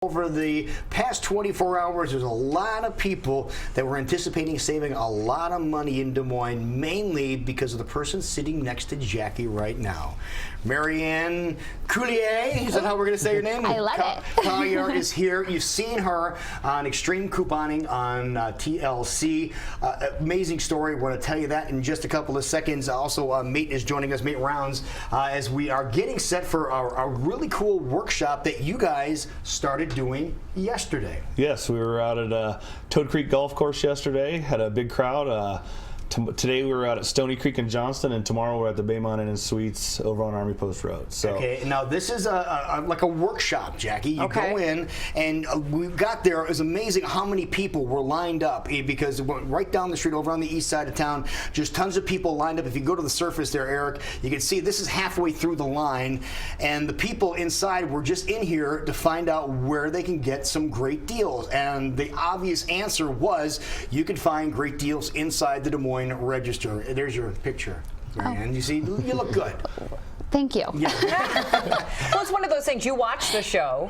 Over the past 24 hours, there's a lot of people that were anticipating saving a lot of money in Des Moines, mainly because of the person sitting next to Jackie right now. Marianne Coulier, is that how we're going to say your name? I love it. Collier is here. You've seen her on Extreme Couponing on TLC. Amazing story. We're going to tell you that in just a couple of seconds. Also, Mate is joining us, Mate Rounds, as we are getting set for our really cool workshop that you guys started doing yesterday. Yes, we were out at Toad Creek Golf Course yesterday, had a big crowd. Today we were out at Stony Creek in Johnston, and tomorrow we're at the Baymont Inn and Suites over on Army Post Road. So. Okay, now this is like a workshop, Jackie. You go in, and we got there. It was amazing how many people were lined up because it went right down the street over on the east side of town. Just tons of people lined up. If you go to the surface there, Eric, you can see this is halfway through the line, and the people inside were just in here to find out where they can get some great deals. And the obvious answer was you could find great deals inside the Des Moines Register. There's your picture, Marianne. You see, you look good. Thank you. Yeah. Well, it's one of those things. You watch the show,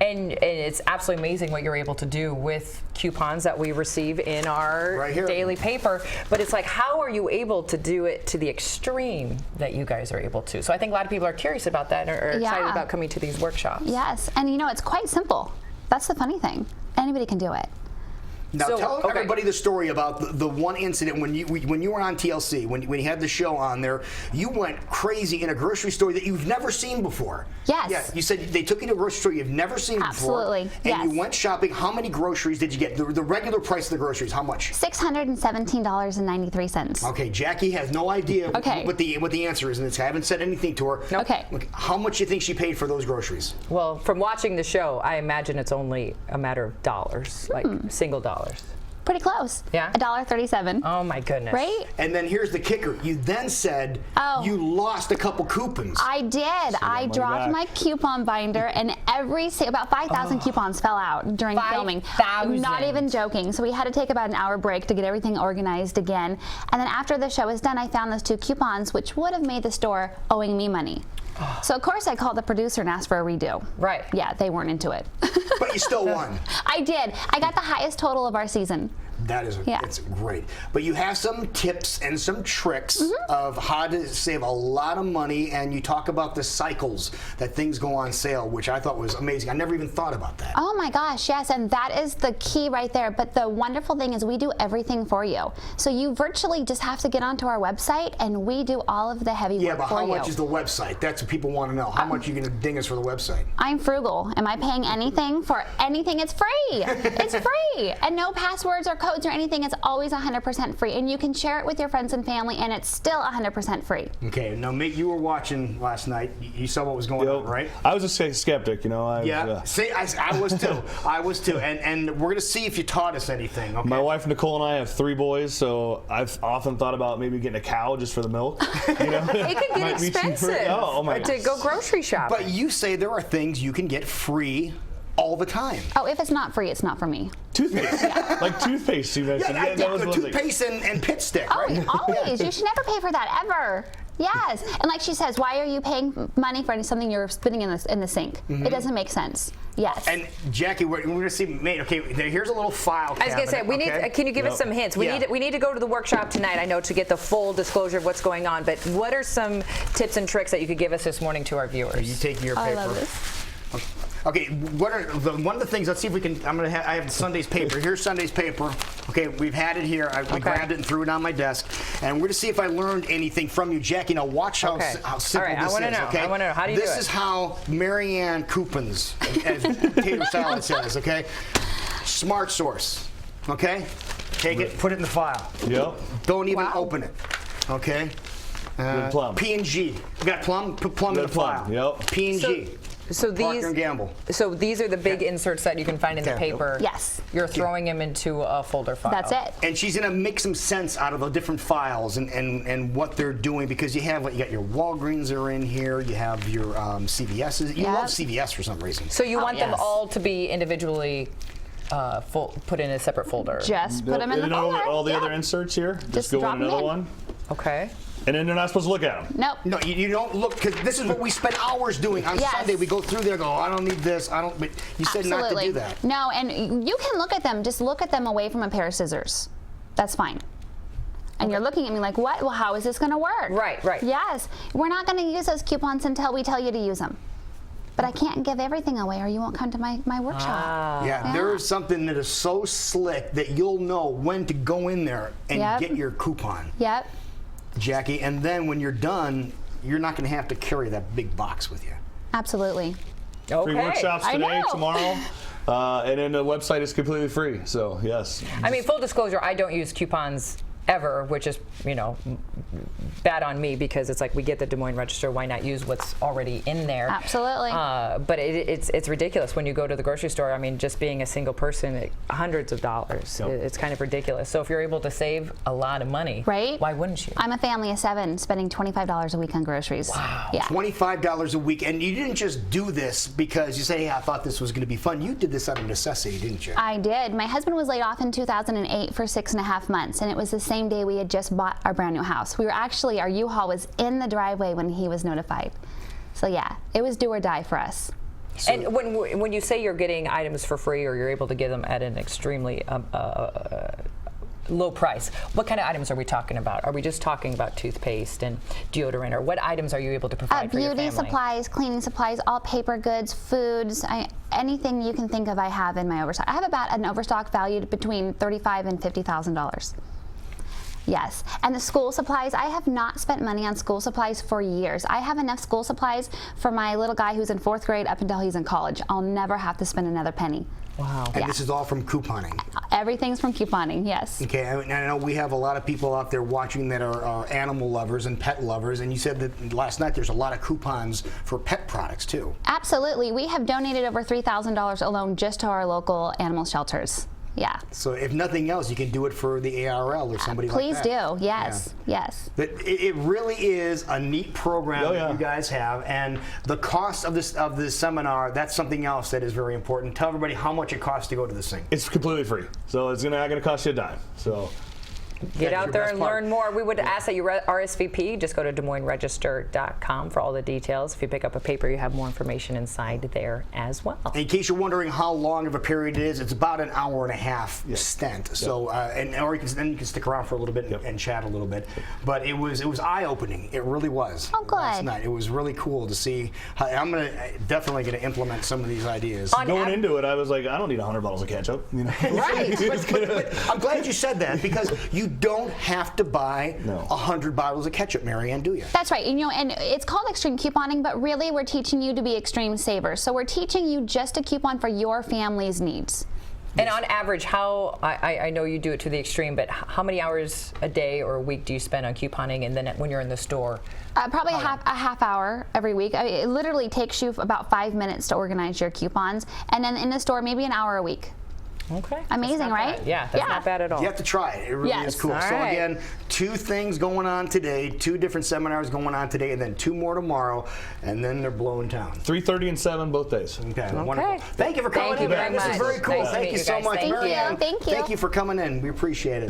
and it's absolutely amazing what you're able to do with coupons that we receive in our daily paper. But it's like, how are you able to do it to the extreme that you guys are able to? So I think a lot of people are curious about that and are excited about coming to these workshops. Yes, and you know, it's quite simple. That's the funny thing. Anybody can do it. Now tell everybody the story about the one incident when you were on TLC, when you had the show on there. You went crazy in a grocery store that you've never seen before. Yes. Yeah, you said they took you to a grocery store you've never seen before. Absolutely. And you went shopping. How many groceries did you get? The regular price of the groceries, how much? $617.93. Okay, Jackie has no idea what the answer is, and I haven't said anything to her. Nope. Okay. How much do you think she paid for those groceries? Well, from watching the show, I imagine it's only a matter of dollars, like single dollars. Pretty close. Yeah. $1.37. Oh my goodness. Right? And then here's the kicker. You then said you lost a couple coupons. I did. I dropped my coupon binder, and about 5,000 coupons fell out during filming. 5,000. Not even joking. So we had to take about an hour break to get everything organized again. And then after the show was done, I found those 2 coupons, which would have made the store owing me money. So of course I called the producer and asked for a redo. Right. Yeah, they weren't into it. But you still won. I did. I got the highest total of our season. That is it's great. But you have some tips and some tricks of how to save a lot of money, and you talk about the cycles that things go on sale, which I thought was amazing. I never even thought about that. Oh my gosh, yes, and that is the key right there. But the wonderful thing is we do everything for you. So you virtually just have to get onto our website, and we do all of the heavy work for you. Yeah, but how much is the website? That's what people want to know. How much are you going to ding us for the website? I'm frugal. Am I paying anything for anything? It's free. It's free. And no passwords or codes or anything. It's always 100% free. And you can share it with your friends and family, and it's still 100% free. Okay, now, Mick, you were watching last night. You saw what was going on, right? I was a skeptic, you know. I was too. I was too. And we're going to see if you taught us anything. Okay? My wife, Nicole, and I have 3 boys, so I've often thought about maybe getting a cow just for the milk. You know? It can get expensive to go grocery shopping. But you say there are things you can get free all the time. Oh, if it's not free, it's not for me. Toothpaste. Like toothpaste, you mentioned. Yeah, that was toothpaste and pit stick, right? Always. You should never pay for that, ever. Yes. And like she says, why are you paying money for something you're spitting in the sink? It doesn't make sense. Yes. And Jackie, we're going to see, mate, okay, here's a little file cabinet. I was going to say, we need, can you give us some hints? We need to go to the workshop tonight, I know, to get the full disclosure of what's going on, but what are some tips and tricks that you could give us this morning to our viewers? You take your paper. I love this. Okay, one of the things, let's see if we can, I have Sunday's paper. Here's Sunday's paper. Okay, we've had it here. I grabbed it and threw it on my desk. And we're going to see if I learned anything from you. Jackie, now watch how simple this is. I want to know. Okay? I want to know. How do you do it? This is how Marianne coupons, as Tater Salad says, okay? Smart Source, okay? Take it, put it in the file. Yep. Don't even open it, okay? Plum. P&G. You got Plum? Put Plum in the file. Yep. P&G. So Procter & Gamble. So these are the big inserts that you can find in the paper. Yes. You're throwing them into a folder file. That's it. And she's going to make some sense out of the different files and what they're doing, because you got your Walgreens are in here, you have your CVS's. You love CVS for some reason. So you want them all to be individually put in a separate folder. Just put them in the folder. All the other inserts here? Just go in another one? Okay. And then they're not supposed to look at them. Nope. No, you don't look, because this is what we spend hours doing on Yes. Sunday. We go through there, go, I don't need this, I don't. But you said not to do that. No, and you can look at them. Just look at them away from a pair of scissors. That's fine. And you're looking at me like, what? Well, how is this going to work? Right, right. Yes. We're not going to use those coupons until we tell you to use them. But I can't give everything away or you won't come to my workshop. Yeah, there is something that is so slick that you'll know when to go in there and get your coupon, Yep. Jackie. And then when you're done, you're not going to have to carry that big box with you. Absolutely. Free workshops I today, know. tomorrow. And then the website is completely free. So, yes. I mean, full disclosure, I don't use coupons ever, which is, you know, bad on me because it's like we get the Des Moines Register, why not use what's already in there? Absolutely. But it's ridiculous when you go to the grocery store. I mean, just being a single person, hundreds of dollars. Yep. It's kind of ridiculous. So if you're able to save a lot of money, Right? why wouldn't you? I'm a family of 7 spending $25 a week on groceries. Wow. Yeah. $25 a week, and you didn't just do this because you say, "Hey, I thought this was going to be fun." You did this out of necessity, didn't you? I did. My husband was laid off in 2008 for 6.5 months, and it was the same day we had just bought our brand new house. We were actually, our U-Haul was in the driveway when he was notified. So yeah, it was do or die for us. And when you say you're getting items for free or you're able to get them at an extremely low price, what kind of items are we talking about? Are we just talking about toothpaste and deodorant, or what items are you able to provide for your family? Beauty supplies, cleaning supplies, all paper goods, foods, anything you can think of I have in my overstock. I have about an overstock valued between $35,000 and $50,000. Yes, and the school supplies, I have not spent money on school supplies for years. I have enough school supplies for my little guy who's in 4th grade up until he's in college. I'll never have to spend another penny. Wow. And this is all from couponing. Everything's from couponing, yes. Okay, I know we have a lot of people out there watching that are animal lovers and pet lovers, and you said that last night there's a lot of coupons for pet products too. Absolutely. We have donated over $3,000 alone just to our local animal shelters. Yeah. So if nothing else, you can do it for the ARL or somebody Please like that. do. Yes. Yes. But it really is a neat program that you guys have, and the cost of this seminar, that's something else that is very important. Tell everybody how much it costs to go to this thing. It's completely free. So it's not going to cost you a dime. So Get out there and learn more. We would ask that you RSVP. Just go to DesMoinesRegister.com for all the details. If you pick up a paper, you have more information inside there as well. In case you're wondering how long of a period it is, it's about an hour and a half stint. So, or then you can stick around for a little bit and chat a little bit. But it was eye-opening. It really was. Oh, good. Last night, it was really cool to see. I'm definitely going to implement some of these ideas. going into it, I was like, I don't need 100 bottles of ketchup. You know? Right. but I'm glad you said that, because you don't have to buy 100 bottles of ketchup, Marianne, do you? That's right. You know, and it's called extreme couponing, but really we're teaching you to be extreme savers. So we're teaching you just a coupon for your family's needs. And on average, how, I know you do it to the extreme, but how many hours a day or a week do you spend on couponing, and then when you're in the store? Probably a half hour every week. I mean, it literally takes you about 5 minutes to organize your coupons, and then in the store maybe an hour a week. Okay. Amazing, right? Bad. Yeah, that's not bad at all. You have to try it. It really is cool. All so right. again, 2 things going on today, 2 different seminars going on today, and then 2 more tomorrow, and then they're blowing town. 3:30 and 7 both days. Okay, wonderful. Thank you for coming Thank you in, very man. This is much. very cool. Nice to Thank meet you you so guys. much, Thank you. Marianne. Thank you. Thank you for coming in. We appreciate it.